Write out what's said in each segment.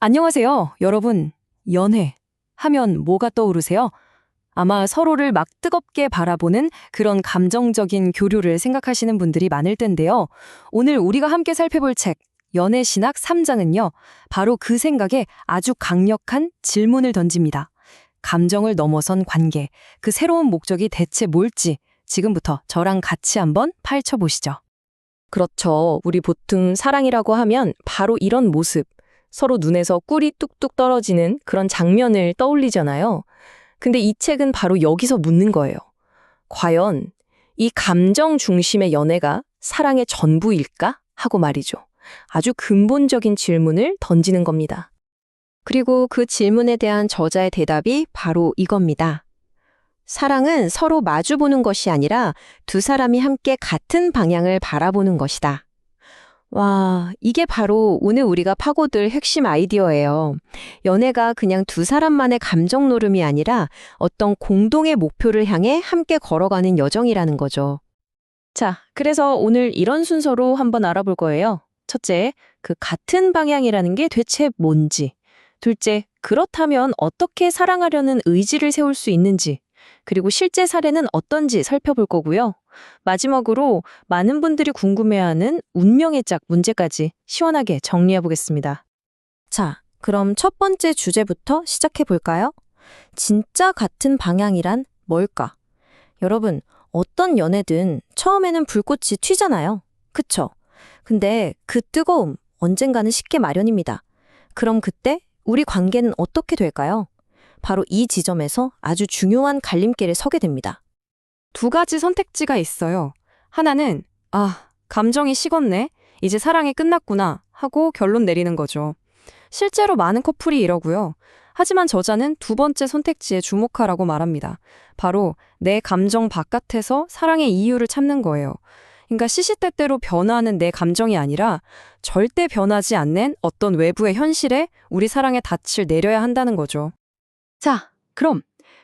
안녕하세요, 여러분. 연애 하면 뭐가 떠오르세요? 아마 서로를 막 뜨겁게 바라보는 그런 감정적인 교류를 생각하시는 분들이 많을 텐데요. 오늘 우리가 함께 살펴볼 책, 연애 신학 3장은요, 바로 그 생각에 아주 강력한 질문을 던집니다. 감정을 넘어선 관계, 그 새로운 목적이 대체 뭘지 지금부터 저랑 같이 한번 파헤쳐 보시죠. 그렇죠. 우리 보통 사랑이라고 하면 바로 이런 모습, 서로 눈에서 꿀이 뚝뚝 떨어지는 그런 장면을 떠올리잖아요. 근데 이 책은 바로 여기서 묻는 거예요. 과연 이 감정 중심의 연애가 사랑의 전부일까? 하고 말이죠. 아주 근본적인 질문을 던지는 겁니다. 그리고 그 질문에 대한 저자의 대답이 바로 이겁니다. 사랑은 서로 마주보는 것이 아니라 두 사람이 함께 같은 방향을 바라보는 것이다. 와, 이게 바로 오늘 우리가 파고들 핵심 아이디어예요. 연애가 그냥 두 사람만의 감정 노름이 아니라 어떤 공동의 목표를 향해 함께 걸어가는 여정이라는 거죠. 자, 그래서 오늘 이런 순서로 한번 알아볼 거예요. 첫째, 그 같은 방향이라는 게 대체 뭔지. 둘째, 그렇다면 어떻게 사랑하려는 의지를 세울 수 있는지. 그리고 실제 사례는 어떤지 살펴볼 거고요. 마지막으로 많은 분들이 궁금해하는 운명의 짝 문제까지 시원하게 정리해 보겠습니다. 자, 그럼 첫 번째 주제부터 시작해 볼까요? 진짜 같은 방향이란 뭘까? 여러분, 어떤 연애든 처음에는 불꽃이 튀잖아요. 그쵸? 근데 그 뜨거움 언젠가는 식게 마련입니다. 그럼 그때 우리 관계는 어떻게 될까요? 바로 이 지점에서 아주 중요한 갈림길에 서게 됩니다. 두 가지 선택지가 있어요. 하나는, 감정이 식었네. 이제 사랑이 끝났구나. 하고 결론 내리는 거죠. 실제로 많은 커플이 이러고요. 하지만 저자는 두 번째 선택지에 주목하라고 말합니다. 바로 내 감정 바깥에서 사랑의 이유를 찾는 거예요. 그러니까 시시때때로 변화하는 내 감정이 아니라 절대 변하지 않는 어떤 외부의 현실에 우리 사랑의 닻을 내려야 한다는 거죠. 자, 그럼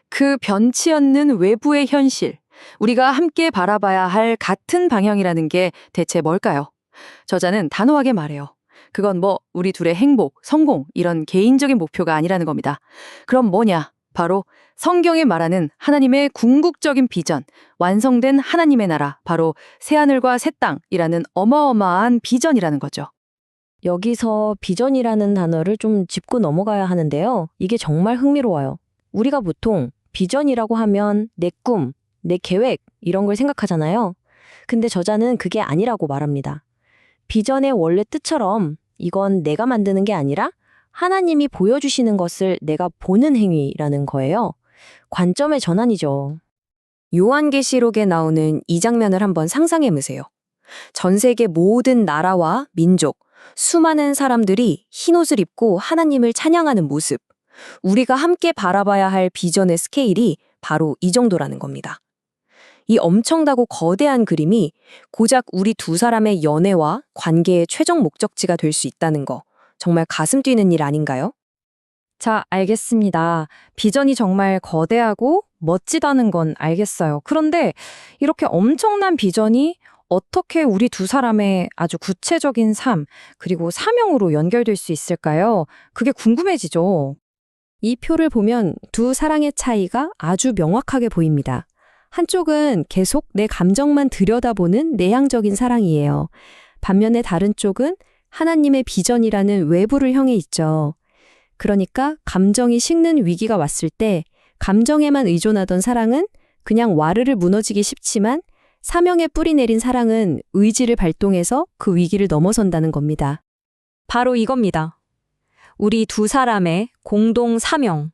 그 변치 않는 외부의 현실, 우리가 함께 바라봐야 할 같은 방향이라는 게 대체 뭘까요? 저자는 단호하게 말해요. 그건 우리 둘의 행복, 성공, 이런 개인적인 목표가 아니라는 겁니다. 그럼 뭐냐? 바로 성경이 말하는 하나님의 궁극적인 비전, 완성된 하나님의 나라, 바로 새하늘과 새 땅이라는 어마어마한 비전이라는 거죠. 여기서 비전이라는 단어를 좀 짚고 넘어가야 하는데요. 이게 정말 흥미로워요. 우리가 보통 비전이라고 하면 내 꿈, 내 계획 이런 걸 생각하잖아요. 근데 저자는 그게 아니라고 말합니다. 비전의 원래 뜻처럼 이건 내가 만드는 게 아니라 하나님이 보여주시는 것을 내가 보는 행위라는 거예요. 관점의 전환이죠. 요한계시록에 나오는 이 장면을 한번 상상해 보세요. 전 세계 모든 나라와 민족, 수많은 사람들이 흰옷을 입고 하나님을 찬양하는 모습. 우리가 함께 바라봐야 할 비전의 스케일이 바로 이 정도라는 겁니다. 이 엄청나고 거대한 그림이 고작 우리 두 사람의 연애와 관계의 최종 목적지가 될 수 있다는 거, 정말 가슴 뛰는 일 아닌가요? 자, 알겠습니다. 비전이 정말 거대하고 멋지다는 건 알겠어요. 그런데 이렇게 엄청난 비전이 어떻게 우리 두 사람의 아주 구체적인 삶, 그리고 사명으로 연결될 수 있을까요? 그게 궁금해지죠. 이 표를 보면 두 사랑의 차이가 아주 명확하게 보입니다. 한쪽은 계속 내 감정만 들여다보는 내향적인 사랑이에요. 반면에 다른 쪽은 하나님의 비전이라는 외부를 향해 있죠. 그러니까 감정이 식는 위기가 왔을 때 감정에만 의존하던 사랑은 그냥 와르르 무너지기 쉽지만 사명에 뿌리 내린 사랑은 의지를 발동해서 그 위기를 넘어선다는 겁니다. 바로 이겁니다. 우리 두 사람의 공동 사명.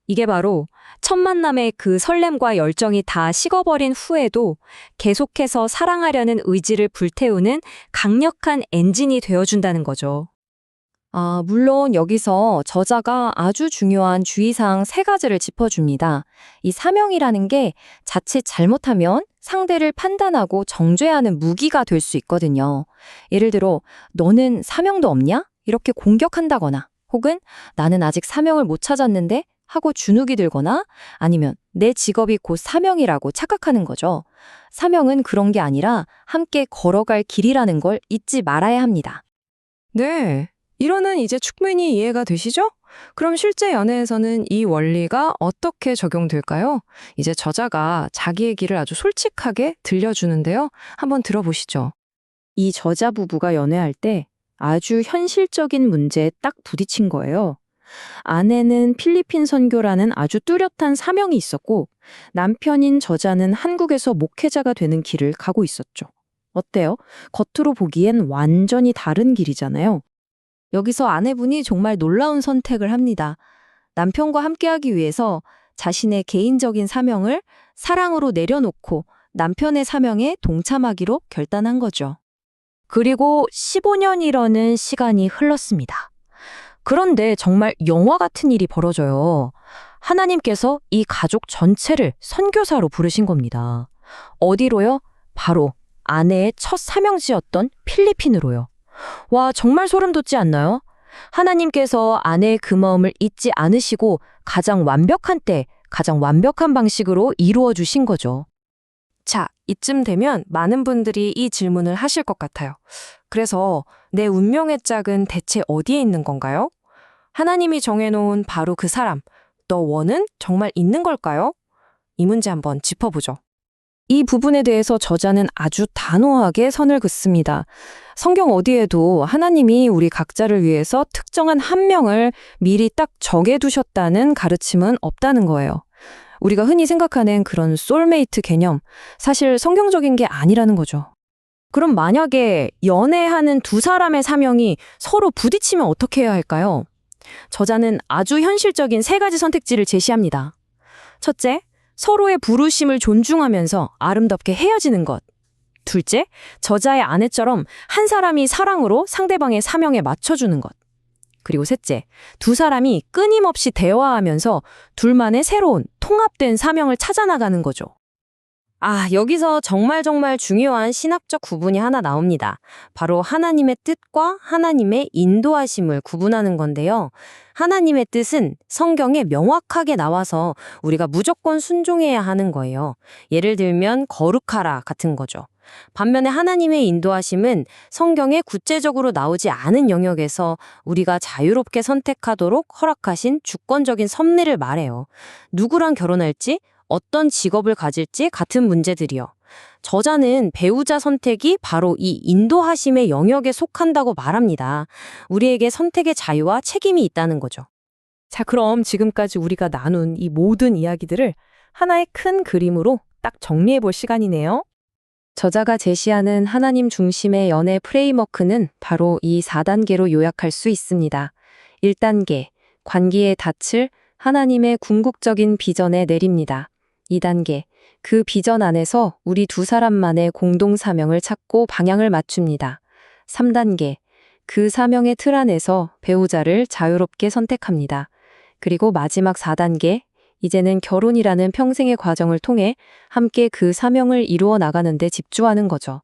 이게 바로 첫 만남의 그 설렘과 열정이 다 식어버린 후에도 계속해서 사랑하려는 의지를 불태우는 강력한 엔진이 되어준다는 거죠. 물론 여기서 저자가 아주 중요한 주의사항 3가지를 짚어줍니다. 이 사명이라는 게 자칫 잘못하면 상대를 판단하고 정죄하는 무기가 될 수 있거든요. 예를 들어, 너는 사명도 없냐? 이렇게 공격한다거나, 혹은 나는 아직 사명을 못 찾았는데 하고 주눅이 들거나, 아니면 내 직업이 곧 사명이라고 착각하는 거죠. 사명은 그런 게 아니라 함께 걸어갈 길이라는 걸 잊지 말아야 합니다. 네, 이론은 이제 충분히 이해가 되시죠? 그럼 실제 연애에서는 이 원리가 어떻게 적용될까요? 이제 저자가 자기 얘기를 아주 솔직하게 들려주는데요. 한번 들어보시죠. 이 저자 부부가 연애할 때 아주 현실적인 문제에 딱 부딪힌 거예요. 아내는 필리핀 선교라는 아주 뚜렷한 사명이 있었고 남편인 저자는 한국에서 목회자가 되는 길을 가고 있었죠. 어때요? 겉으로 보기엔 완전히 다른 길이잖아요. 여기서 아내분이 정말 놀라운 선택을 합니다. 남편과 함께하기 위해서 자신의 개인적인 사명을 사랑으로 내려놓고 남편의 사명에 동참하기로 결단한 거죠. 그리고 15년이라는 시간이 흘렀습니다. 그런데 정말 영화 같은 일이 벌어져요. 하나님께서 이 가족 전체를 선교사로 부르신 겁니다. 어디로요? 바로 아내의 첫 사명지였던 필리핀으로요. 와, 정말 소름 돋지 않나요? 하나님께서 아내의 그 마음을 잊지 않으시고 가장 완벽한 때, 가장 완벽한 방식으로 이루어 주신 거죠. 자, 이쯤 되면 많은 분들이 이 질문을 하실 것 같아요. 그래서 내 운명의 짝은 대체 어디에 있는 건가요? 하나님이 정해놓은 바로 그 사람, 너 원은 정말 있는 걸까요? 이 문제 한번 짚어보죠. 이 부분에 대해서 저자는 아주 단호하게 선을 긋습니다. 성경 어디에도 하나님이 우리 각자를 위해서 특정한 한 명을 미리 딱 정해두셨다는 가르침은 없다는 거예요. 우리가 흔히 생각하는 그런 소울메이트 개념, 사실 성경적인 게 아니라는 거죠. 그럼 만약에 연애하는 두 사람의 사명이 서로 부딪히면 어떻게 해야 할까요? 저자는 아주 현실적인 세 가지 선택지를 제시합니다. 첫째, 서로의 부르심을 존중하면서 아름답게 헤어지는 것. 둘째, 저자의 아내처럼 한 사람이 사랑으로 상대방의 사명에 맞춰주는 것. 그리고 셋째, 두 사람이 끊임없이 대화하면서 둘만의 새로운 통합된 사명을 찾아나가는 거죠. 아, 여기서 정말 중요한 신학적 구분이 하나 나옵니다. 바로 하나님의 뜻과 하나님의 인도하심을 구분하는 건데요. 하나님의 뜻은 성경에 명확하게 나와서 우리가 무조건 순종해야 하는 거예요. 예를 들면 거룩하라 같은 거죠. 반면에 하나님의 인도하심은 성경에 구체적으로 나오지 않은 영역에서 우리가 자유롭게 선택하도록 허락하신 주권적인 섭리를 말해요. 누구랑 결혼할지, 어떤 직업을 가질지 같은 문제들이요. 저자는 배우자 선택이 바로 이 인도하심의 영역에 속한다고 말합니다. 우리에게 선택의 자유와 책임이 있다는 거죠. 자, 그럼 지금까지 우리가 나눈 이 모든 이야기들을 하나의 큰 그림으로 딱 정리해 볼 시간이네요. 저자가 제시하는 하나님 중심의 연애 프레임워크는 바로 이 4단계로 요약할 수 있습니다. 1단계, 관계의 닻을 하나님의 궁극적인 비전에 내립니다. 2단계, 그 비전 안에서 우리 두 사람만의 공동 사명을 찾고 방향을 맞춥니다. 3단계, 그 사명의 틀 안에서 배우자를 자유롭게 선택합니다. 그리고 마지막 4단계, 이제는 결혼이라는 평생의 과정을 통해 함께 그 사명을 이루어 나가는 데 집중하는 거죠.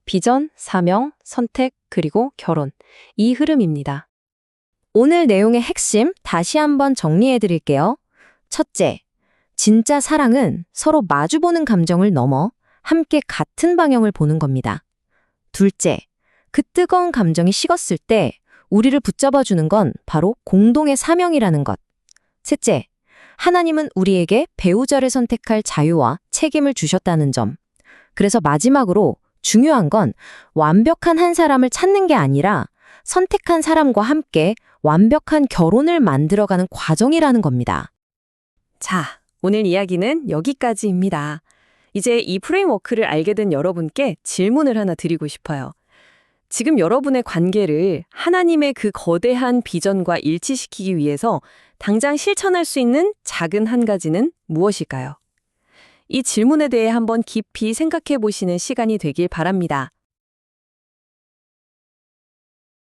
비전, 사명, 선택, 그리고 결혼. 이 흐름입니다. 오늘 내용의 핵심 다시 한번 정리해 드릴게요. 첫째, 진짜 사랑은 서로 마주보는 감정을 넘어 함께 같은 방향을 보는 겁니다. 둘째, 그 뜨거운 감정이 식었을 때 우리를 붙잡아주는 건 바로 공동의 사명이라는 것. 셋째, 하나님은 우리에게 배우자를 선택할 자유와 책임을 주셨다는 점. 그래서 마지막으로 중요한 건 완벽한 한 사람을 찾는 게 아니라 선택한 사람과 함께 완벽한 결혼을 만들어가는 과정이라는 겁니다. 자, 오늘 이야기는 여기까지입니다. 이제 이 프레임워크를 알게 된 여러분께 질문을 하나 드리고 싶어요. 지금 여러분의 관계를 하나님의 그 거대한 비전과 일치시키기 위해서 당장 실천할 수 있는 작은 한 가지는 무엇일까요? 이 질문에 대해 한번 깊이 생각해 보시는 시간이 되길 바랍니다.